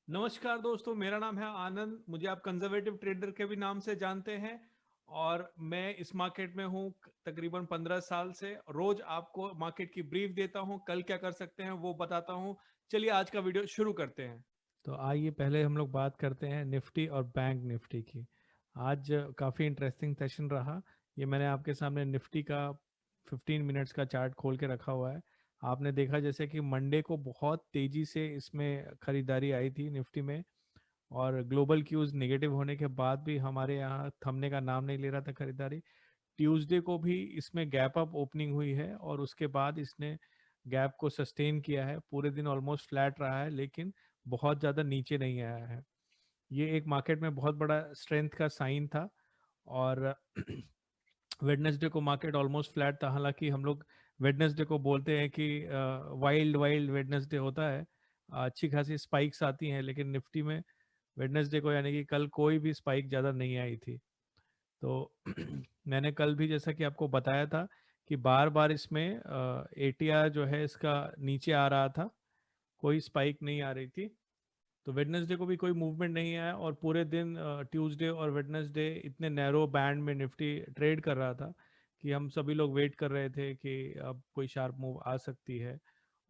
नमस्कार दोस्तों, मेरा नाम है आनंद। मुझे आप कंजर्वेटिव ट्रेडर के भी नाम से जानते हैं और मैं इस मार्केट में हूँ तकरीबन 15 साल से। रोज आपको मार्केट की ब्रीफ देता हूँ, कल क्या कर सकते हैं वो बताता हूँ। चलिए आज का वीडियो शुरू करते हैं। तो आइए पहले हम लोग बात करते हैं निफ्टी और बैंक निफ्टी की। आज काफ़ी इंटरेस्टिंग सेशन रहा। ये मैंने आपके सामने निफ्टी का 15 मिनट्स का चार्ट खोल के रखा हुआ है। आपने देखा जैसे कि मंडे को बहुत तेजी से इसमें खरीदारी आई थी निफ्टी में, और ग्लोबल क्यूज नेगेटिव होने के बाद भी हमारे यहाँ थमने का नाम नहीं ले रहा था खरीदारी। ट्यूसडे को भी इसमें गैप अप ओपनिंग हुई है और उसके बाद इसने गैप को सस्टेन किया है। पूरे दिन ऑलमोस्ट फ्लैट रहा है, लेकिन बहुत ज़्यादा नीचे नहीं आया है। ये एक मार्केट में बहुत बड़ा स्ट्रेंथ का साइन था। और वेडनेसडे को मार्केट ऑलमोस्ट फ्लैट था। हालांकि हम लोग वेडनेसडे को बोलते हैं कि वाइल्ड वाइल्ड वेडनेसडे होता है, अच्छी खासी स्पाइक्स आती हैं, लेकिन निफ्टी में वेडनेसडे को यानी कि कल कोई भी स्पाइक ज़्यादा नहीं आई थी। तो मैंने कल भी जैसा कि आपको बताया था कि बार बार इसमें एटीआर जो है इसका नीचे आ रहा था, कोई स्पाइक नहीं आ रही थी। तो वेडनेसडे को भी कोई मूवमेंट नहीं आया और पूरे दिन ट्यूसडे और वेडनेसडे इतने नैरो बैंड में निफ्टी ट्रेड कर रहा था कि हम सभी लोग वेट कर रहे थे कि अब कोई शार्प मूव आ सकती है।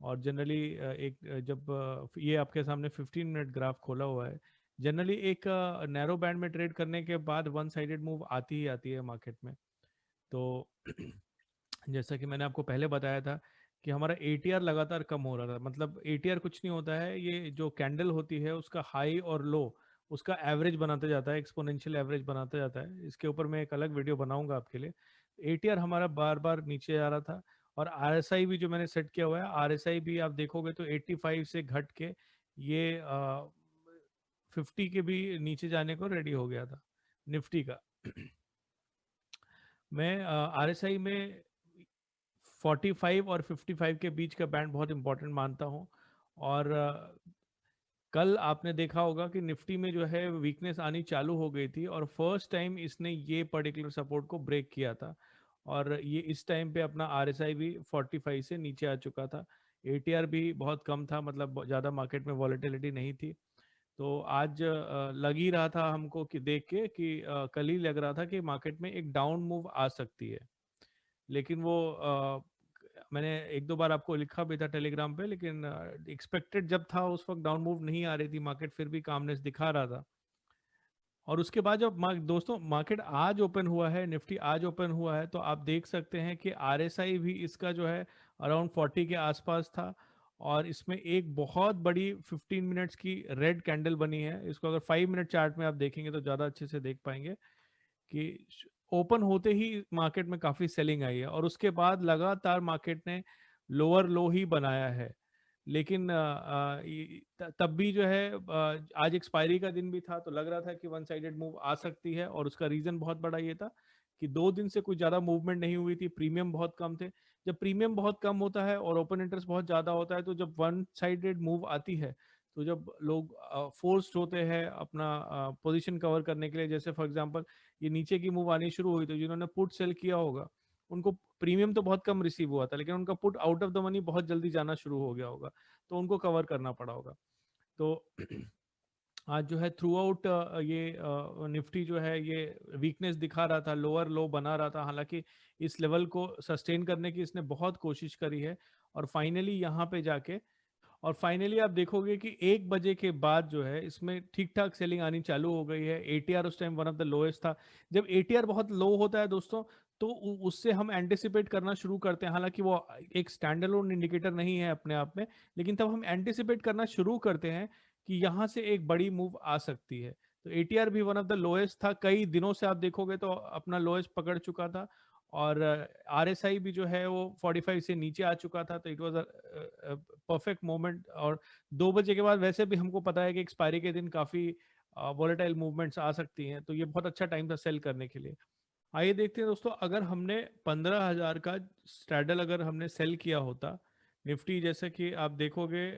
और जनरली जब ये आपके सामने 15 मिनट ग्राफ खोला हुआ है, जनरली एक नैरो बैंड में ट्रेड करने के बाद वन साइडेड मूव आती ही आती है मार्केट में। तो जैसा कि मैंने आपको पहले बताया था कि हमारा एटीआर लगातार कम हो रहा था। मतलब एटीआर कुछ नहीं होता है, ये जो कैंडल होती है उसका हाई और लो उसका एवरेज बनाते जाता है, एक्सपोनेंशियल एवरेज बनाता जाता है। इसके ऊपर मैं एक अलग वीडियो बनाऊंगा आपके लिए। एटीआर हमारा बार बार नीचे आ रहा था। और आरएसआई भी जो मैंने सेट किया हुआ है, आरएसआई भी आप देखोगे तो 85 से घट के ये 50 के भी नीचे जाने को रेडी हो गया था निफ्टी का। मैं आरएसआई में 45 और 55 के बीच का बैंड बहुत इंपॉर्टेंट मानता हूँ। और कल आपने देखा होगा कि निफ्टी में जो है वीकनेस आनी चालू हो गई थी और फर्स्ट टाइम इसने ये पर्टिकुलर सपोर्ट को ब्रेक किया था। और ये इस टाइम पे अपना आरएसआई भी 45 से नीचे आ चुका था। एटीआर भी बहुत कम था, मतलब ज़्यादा मार्केट में वॉलेटिलिटी नहीं थी। तो आज लग ही रहा था हमको कि देख के कि कल ही लग रहा था कि मार्केट में एक डाउन मूव आ सकती है। लेकिन वो मैंने एक दो बार आपको लिखा भी था टेलीग्राम पे, लेकिन एक्सपेक्टेड जब था उस वक्त डाउन मूव नहीं आ रही थी, मार्केट फिर भी कामनेस दिखा रहा था। और उसके बाद जब दोस्तों मार्केट आज ओपन हुआ है, निफ्टी आज ओपन हुआ है, तो आप देख सकते हैं कि आरएसआई भी इसका जो है अराउंड 40 के आसपास था। और इसमें एक बहुत बड़ी 15 मिनट्स की रेड कैंडल बनी है। इसको अगर 5 मिनट चार्ट में आप देखेंगे तो ज़्यादा अच्छे से देख पाएंगे कि ओपन होते ही मार्केट में काफी सेलिंग आई है और उसके बाद लगातार मार्केट ने लोअर लो ही बनाया है। लेकिन तब भी जो है आज एक्सपायरी का दिन भी था, तो लग रहा था कि वन साइडेड मूव आ सकती है। और उसका रीजन बहुत बड़ा ये था कि 2 दिन से कुछ ज्यादा मूवमेंट नहीं हुई थी, प्रीमियम बहुत कम थे। जब प्रीमियम बहुत कम होता है और ओपन इंटरेस्ट बहुत ज्यादा होता है, तो जब वन साइडेड मूव आती है तो जब लोग फोर्स्ड होते हैं अपना पोजीशन कवर करने के लिए, जैसे फॉर एग्जांपल ये नीचे की मूव आनी शुरू हुई तो जिन्होंने पुट सेल किया होगा उनको प्रीमियम तो बहुत कम रिसीव हुआ था, लेकिन उनका put out of the money बहुत जल्दी जाना शुरू हो गया होगा, तो उनको कवर करना पड़ा होगा। तो आज जो है थ्रू आउट ये निफ्टी जो है ये वीकनेस दिखा रहा था, लोअर लो बना रहा था। हालांकि इस लेवल को सस्टेन करने की इसने बहुत कोशिश करी है और फाइनली यहाँ पे जाके, और फाइनली आप देखोगे कि 1 बजे के बाद जो है इसमें ठीक ठाक सेलिंग आनी चालू हो गई है। एटीआर उस time one of the lowest था। जब एटीआर बहुत लो होता है दोस्तों, तो उससे हम एंटिसिपेट करना शुरू करते हैं। हालांकि वो एक स्टैंड अलोन इंडिकेटर नहीं है अपने आप में, लेकिन तब हम एंटिसिपेट करना शुरू करते हैं कि यहाँ से एक बड़ी मूव आ सकती है। तो एटीआर भी वन ऑफ द लोएस्ट था, कई दिनों से आप देखोगे तो अपना लोएस्ट पकड़ चुका था। और आरएसआई भी जो है वो 45 से नीचे आ चुका था। तो इट वाज परफेक्ट मोमेंट। और 2 बजे के बाद वैसे भी हमको पता है कि एक्सपायरी के दिन काफी वॉलेटाइल मूवमेंट्स आ सकती हैं, तो ये बहुत अच्छा टाइम था सेल करने के लिए। आइए देखते हैं दोस्तों, अगर हमने 15,000 का स्ट्रैडल अगर हमने सेल किया होता निफ्टी, जैसे कि आप देखोगे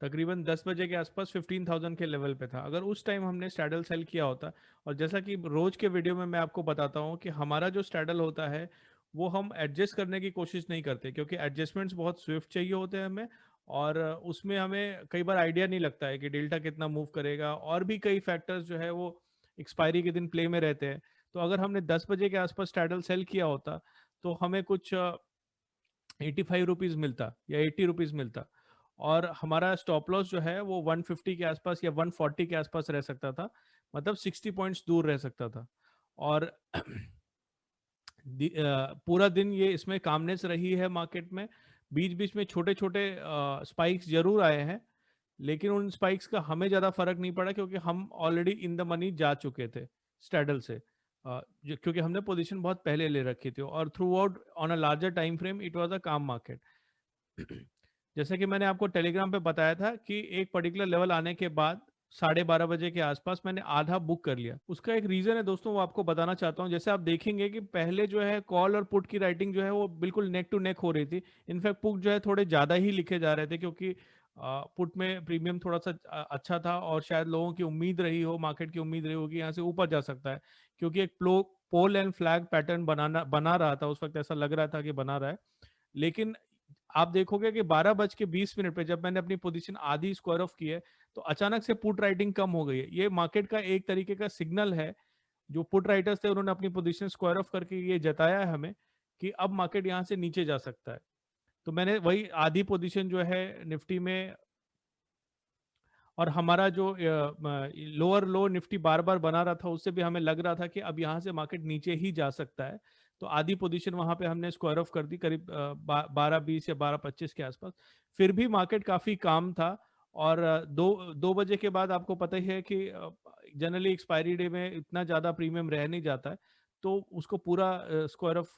तकरीबन 10 बजे के आसपास 15,000 के लेवल पे था। अगर उस टाइम हमने स्ट्रैडल सेल किया होता, और जैसा कि रोज के वीडियो में मैं आपको बताता हूँ कि हमारा जो स्ट्रैडल होता है वो हम एडजस्ट करने की कोशिश नहीं करते, क्योंकि एडजस्टमेंट्स बहुत स्विफ्ट चाहिए होते हैं हमें। और उसमें हमें कई बार आइडिया नहीं लगता है कि डेल्टा कितना मूव करेगा, और भी कई फैक्टर्स जो है वो एक्सपायरी के दिन प्ले में रहते हैं। तो अगर हमने 10 बजे के आसपास स्ट्रैडल सेल किया होता तो हमें कुछ 85 रुपीज मिलता या 80 रुपीज मिलता, और हमारा स्टॉप लॉस जो है वो 150 के आसपास या 140 के आसपास रह सकता था, मतलब 60 पॉइंट्स दूर रह सकता था। और पूरा दिन ये इसमें कामनेस रही है मार्केट में। बीच बीच में छोटे छोटे स्पाइक्स जरूर आए हैं, लेकिन उन स्पाइक्स का हमें ज़्यादा फर्क नहीं पड़ा, क्योंकि हम ऑलरेडी इन द मनी जा चुके थे स्ट्रैडल से। क्योंकि हमने पोजीशन बहुत पहले ले रखी थी, और through out on a larger time frame it was a काम मार्केट। जैसे कि मैंने आपको टेलीग्राम पे बताया था कि एक पर्टिकुलर लेवल आने के बाद 12:30 बजे के आसपास मैंने आधा बुक कर लिया। उसका एक रीजन है दोस्तों, वो आपको बताना चाहता हूँ। जैसे आप देखेंगे कि पहले जो है कॉल और पुट की राइटिंग जो है वो बिल्कुल नेक टू नेक हो रही थी। इनफैक्ट पुट जो है थोड़े ज्यादा ही लिखे जा रहे थे, क्योंकि पुट में प्रीमियम थोड़ा सा अच्छा था, और शायद लोगों की उम्मीद रही हो, मार्केट की उम्मीद रही हो कि यहाँ से ऊपर जा सकता है, क्योंकि एक पोल एंड फ्लैग पैटर्न बना रहा था उस वक्त, ऐसा लग रहा था कि बना रहा है। लेकिन आप देखोगे कि 12:20 पे जब मैंने अपनी पोजीशन आधी स्क्वायर ऑफ की है, तो अचानक से पुट राइटिंग कम हो गई है। ये मार्केट का एक तरीके का सिग्नल है। जो पुट राइटर्स थे उन्होंने अपनी पोजीशन स्क्वायर ऑफ करके ये जताया है हमें कि अब मार्केट यहाँ से नीचे जा सकता है। तो मैंने वही आधी पोजीशन जो है निफ्टी में, और हमारा जो लोअर लो निफ्टी बार बार बना रहा था, उससे भी हमें लग रहा था कि अब यहाँ से मार्केट नीचे ही जा सकता है। तो आधी पोजीशन वहां पे हमने स्क्वायर ऑफ कर दी, करीब 12:20 या 12:25 के आसपास। फिर भी मार्केट काफी काम था। और दो बजे के बाद आपको पता ही है कि जनरली एक्सपायरी डे में इतना ज्यादा प्रीमियम रह नहीं जाता है, तो उसको पूरा स्क्वायर ऑफ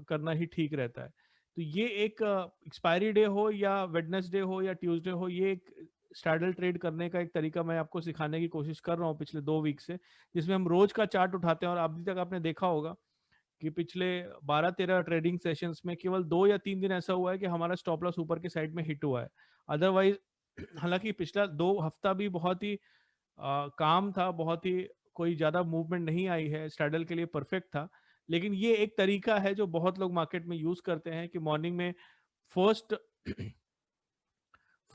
करना ही ठीक रहता है। तो ये एक एक्सपायरी डे हो या वेडनेसडे हो या ट्यूसडे हो, ये एक स्ट्रैडल ट्रेड करने का एक तरीका मैं आपको सिखाने की कोशिश कर रहा हूँ पिछले 2 वीक से, जिसमें हम रोज का चार्ट उठाते हैं। और अभी तक आपने देखा होगा कि पिछले 12-13 ट्रेडिंग सेशंस में केवल 2 या 3 दिन ऐसा हुआ है कि हमारा स्टॉप लॉस ऊपर की साइड में हिट हुआ है। अदरवाइज हालांकि पिछला 2 हफ्ता भी बहुत ही काम था, बहुत ही कोई ज्यादा मूवमेंट नहीं आई है, स्ट्रैडल के लिए परफेक्ट था। लेकिन ये एक तरीका है जो बहुत लोग मार्केट में यूज करते हैं कि मॉर्निंग में फर्स्ट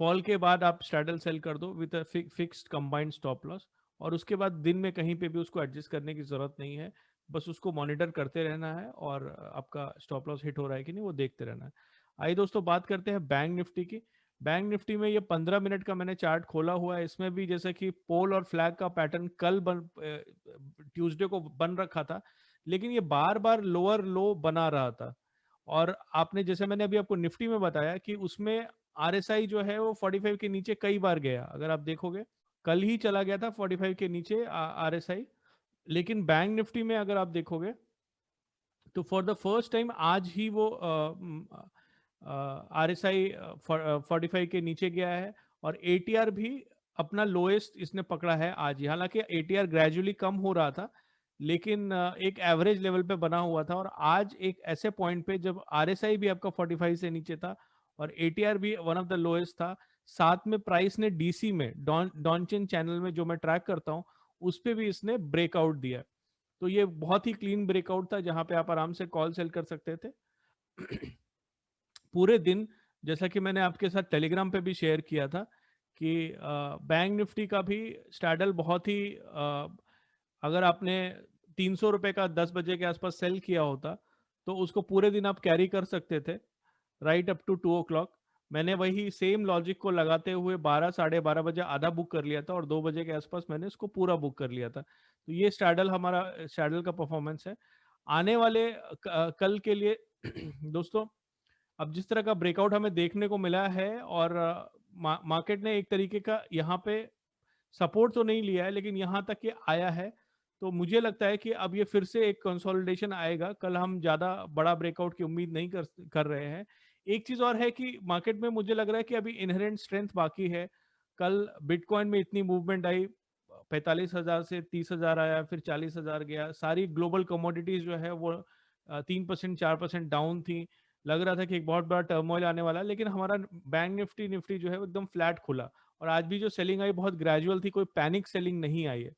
फॉल के बाद आप स्ट्रैडल सेल कर दो with a fixed combined stop loss, और उसके बाद दिन में कहीं पे भी उसको एडजस्ट करने की जरूरत नहीं है। बस उसको मॉनिटर करते रहना है, और आपका स्टॉप लॉस हिट हो रहा है कि नहीं वो देखते रहना है। आइए दोस्तों बात करते हैं बैंक निफ्टी की। बैंक निफ्टी में ये 15 मिनट का मैंने चार्ट खोला हुआ है। इसमें भी जैसे कि पोल और फ्लैग का पैटर्न कल ट्यूसडे को बन रखा था, लेकिन ये बार बार लोअर लो बना रहा था। और आपने, जैसे मैंने अभी आपको निफ्टी में बताया कि उसमें आरएसआई जो है वो 45 के नीचे कई बार गया, अगर आप देखोगे कल ही चला गया था 45 के नीचे आरएसआई। लेकिन बैंक निफ्टी में अगर आप देखोगे तो फॉर द फर्स्ट टाइम आज ही वो आरएसआई 45 के नीचे गया है, और एटीआर भी अपना लोएस्ट इसने पकड़ा है आज ही। हालांकि एटीआर ग्रेजुअली कम हो रहा था, लेकिन एक एवरेज लेवल पे बना हुआ था, और आज एक ऐसे पॉइंट पे जब आरएसआई भी आपका 45 से नीचे था और एटीआर भी वन ऑफ द लोएस्ट था, साथ में प्राइस ने डीसी में डॉनचिन चैनल में जो मैं ट्रैक करता हूँ उस पे भी इसने ब्रेकआउट दिया। तो ये बहुत ही क्लीन ब्रेकआउट था, जहां पे आप आराम से कॉल सेल कर सकते थे। पूरे दिन, जैसा कि मैंने आपके साथ टेलीग्राम पे भी शेयर किया था कि बैंक निफ्टी का भी स्ट्रैडल बहुत ही अगर आपने 300 रुपए का 10 बजे के आसपास सेल किया होता तो उसको पूरे दिन आप कैरी कर सकते थे, राइट अप टू 2 o'clock। मैंने वही सेम लॉजिक को लगाते हुए 12-12:30 बजे आधा बुक कर लिया था, और 2 बजे के आसपास मैंने इसको पूरा बुक कर लिया था। तो ये स्ट्रैडल हमारा स्ट्रैडल का परफॉर्मेंस है आने वाले कल के लिए। दोस्तों, अब जिस तरह का ब्रेकआउट हमें देखने को मिला है, और मार्केट ने एक तरीके का यहाँ पे सपोर्ट तो नहीं लिया है, लेकिन यहाँ तक ये आया है, तो मुझे लगता है कि अब ये फिर से एक कंसोलिडेशन आएगा। कल हम ज्यादा बड़ा ब्रेकआउट की उम्मीद नहीं कर रहे हैं। एक चीज और है कि मार्केट में मुझे लग रहा है कि अभी इनहेरेंट स्ट्रेंथ बाकी है। कल बिटकॉइन में इतनी मूवमेंट आई, 45,000 से 30,000 आया, फिर 40,000 गया। सारी ग्लोबल कमोडिटीज जो है वो 3% 4% डाउन थी। लग रहा था कि एक बहुत बड़ा टर्मोइल आने वाला है, लेकिन हमारा बैंक निफ्टी निफ्टी जो है वो एकदम फ्लैट खुला, और आज भी जो सेलिंग आई बहुत ग्रेजुअल थी, कोई पैनिक सेलिंग नहीं आई है।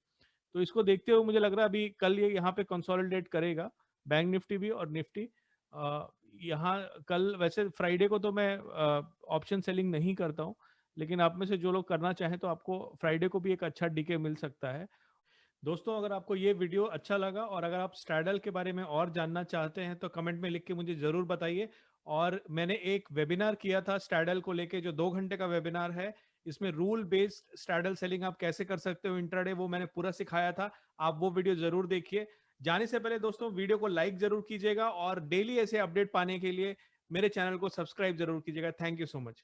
तो इसको देखते हुए मुझे लग रहा है अभी कल ये यहाँ पे कंसोलिडेट करेगा, बैंक निफ्टी भी और निफ्टी। यहाँ कल वैसे फ्राइडे को तो मैं ऑप्शन सेलिंग नहीं करता हूँ, लेकिन आप में से जो लोग करना चाहें तो आपको फ्राइडे को भी एक अच्छा डीके मिल सकता है। दोस्तों, अगर आपको ये वीडियो अच्छा लगा और अगर आप स्ट्रैडल के बारे में और जानना चाहते हैं तो कमेंट में लिख के मुझे ज़रूर बताइए। और मैंने एक वेबिनार किया था स्ट्रैडल को लेके, जो 2 घंटे का वेबिनार है। इसमें रूल बेस्ड स्ट्रैडल सेलिंग आप कैसे कर सकते हो इंट्राडे, वो मैंने पूरा सिखाया था। आप वो वीडियो ज़रूर देखिए। जाने से पहले दोस्तों, वीडियो को लाइक ज़रूर कीजिएगा और डेली ऐसे अपडेट पाने के लिए मेरे चैनल को सब्सक्राइब ज़रूर कीजिएगा। Thank you so much.